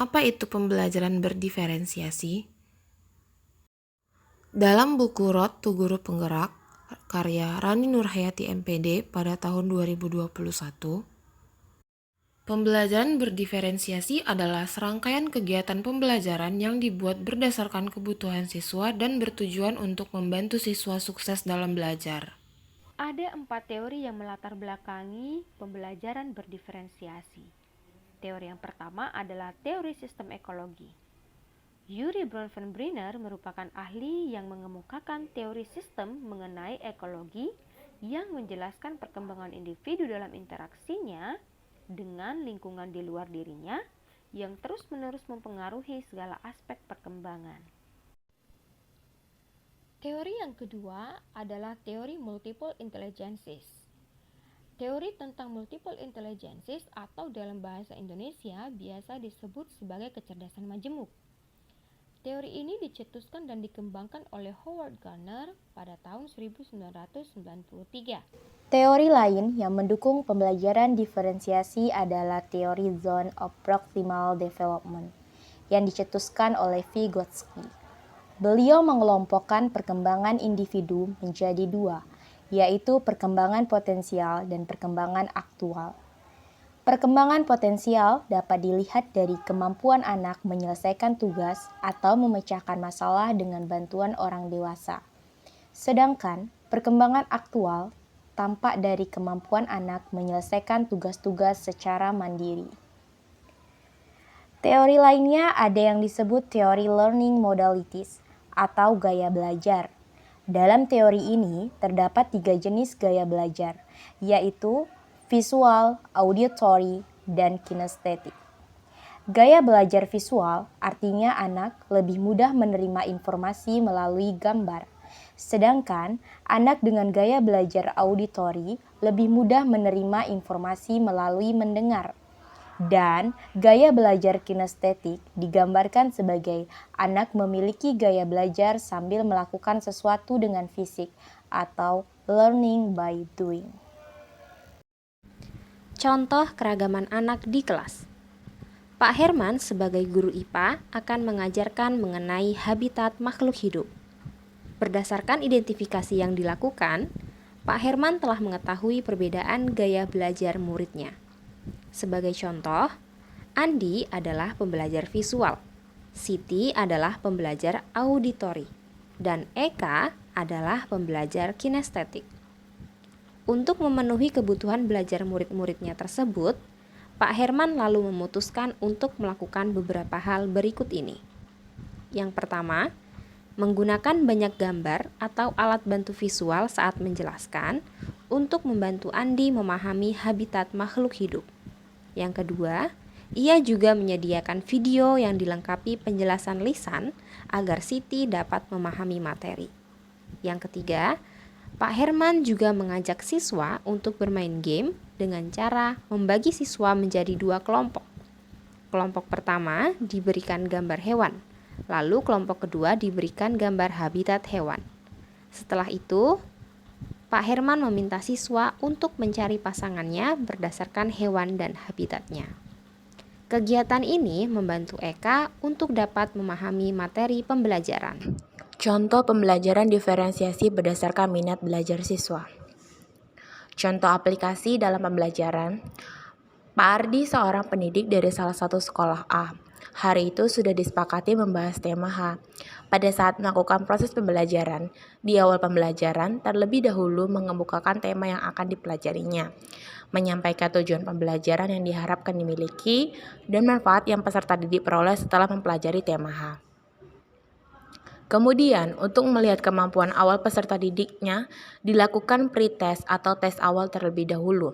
Apa itu pembelajaran berdiferensiasi? Dalam buku Road to Guru Penggerak, karya Rani Nurhayati MPD pada tahun 2021, pembelajaran berdiferensiasi adalah serangkaian kegiatan pembelajaran yang dibuat berdasarkan kebutuhan siswa dan bertujuan untuk membantu siswa sukses dalam belajar. Ada 4 teori yang melatar belakangi pembelajaran berdiferensiasi. Teori yang pertama adalah teori sistem ekologi. Yuri Bronfenbrenner merupakan ahli yang mengemukakan teori sistem mengenai ekologi yang menjelaskan perkembangan individu dalam interaksinya dengan lingkungan di luar dirinya yang terus-menerus mempengaruhi segala aspek perkembangan. Teori yang kedua adalah teori multiple intelligences. Teori tentang multiple intelligences atau dalam bahasa Indonesia biasa disebut sebagai kecerdasan majemuk. Teori ini dicetuskan dan dikembangkan oleh Howard Gardner pada tahun 1993. Teori lain yang mendukung pembelajaran diferensiasi adalah teori Zone of Proximal Development yang dicetuskan oleh Vygotsky. Beliau mengelompokkan perkembangan individu menjadi dua, yaitu perkembangan potensial dan perkembangan aktual. Perkembangan potensial dapat dilihat dari kemampuan anak menyelesaikan tugas atau memecahkan masalah dengan bantuan orang dewasa. Sedangkan perkembangan aktual tampak dari kemampuan anak menyelesaikan tugas-tugas secara mandiri. Teori lainnya ada yang disebut teori learning modalities atau gaya belajar. Dalam teori ini terdapat 3 jenis gaya belajar, yaitu visual, auditory, dan kinestetik. Gaya belajar visual artinya anak lebih mudah menerima informasi melalui gambar, sedangkan anak dengan gaya belajar auditory lebih mudah menerima informasi melalui mendengar. Dan gaya belajar kinestetik digambarkan sebagai anak memiliki gaya belajar sambil melakukan sesuatu dengan fisik atau learning by doing. Contoh keragaman anak di kelas. Pak Herman sebagai guru IPA akan mengajarkan mengenai habitat makhluk hidup. Berdasarkan identifikasi yang dilakukan, Pak Herman telah mengetahui perbedaan gaya belajar muridnya. Sebagai contoh, Andi adalah pembelajar visual, Siti adalah pembelajar auditori, dan Eka adalah pembelajar kinestetik. Untuk memenuhi kebutuhan belajar murid-muridnya tersebut, Pak Herman lalu memutuskan untuk melakukan beberapa hal berikut ini. Yang pertama, menggunakan banyak gambar atau alat bantu visual saat menjelaskan untuk membantu Andi memahami habitat makhluk hidup. Yang kedua, ia juga menyediakan video yang dilengkapi penjelasan lisan agar Siti dapat memahami materi. Yang ketiga, Pak Herman juga mengajak siswa untuk bermain game dengan cara membagi siswa menjadi 2 kelompok. Kelompok pertama diberikan gambar hewan, lalu kelompok kedua diberikan gambar habitat hewan. Setelah itu, Pak Herman meminta siswa untuk mencari pasangannya berdasarkan hewan dan habitatnya. Kegiatan ini membantu Eka untuk dapat memahami materi pembelajaran. Contoh pembelajaran diferensiasi berdasarkan minat belajar siswa. Contoh aplikasi dalam pembelajaran. Pak Ardi seorang pendidik dari salah satu sekolah A. Hari itu sudah disepakati membahas tema H. Pada saat melakukan proses pembelajaran, di awal pembelajaran terlebih dahulu mengemukakan tema yang akan dipelajarinya, menyampaikan tujuan pembelajaran yang diharapkan dimiliki, dan manfaat yang peserta didik peroleh setelah mempelajari tema H. Kemudian, untuk melihat kemampuan awal peserta didiknya, dilakukan pre-test atau tes awal terlebih dahulu.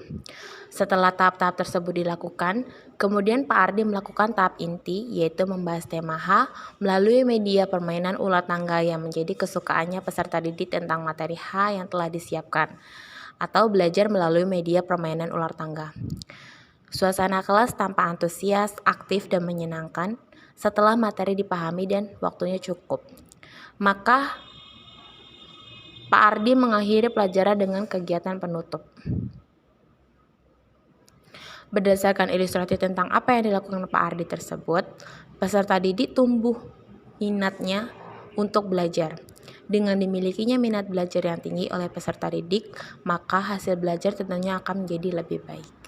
Setelah tahap-tahap tersebut dilakukan, kemudian Pak Ardi melakukan tahap inti, yaitu membahas tema H melalui media permainan ular tangga yang menjadi kesukaannya peserta didik tentang materi H yang telah disiapkan, atau belajar melalui media permainan ular tangga. Suasana kelas tampak antusias, aktif, dan menyenangkan setelah materi dipahami dan waktunya cukup. Maka Pak Ardi mengakhiri pelajaran dengan kegiatan penutup. Berdasarkan ilustrasi tentang apa yang dilakukan Pak Ardi tersebut, peserta didik tumbuh minatnya untuk belajar. Dengan dimilikinya minat belajar yang tinggi oleh peserta didik, maka hasil belajar tentunya akan menjadi lebih baik.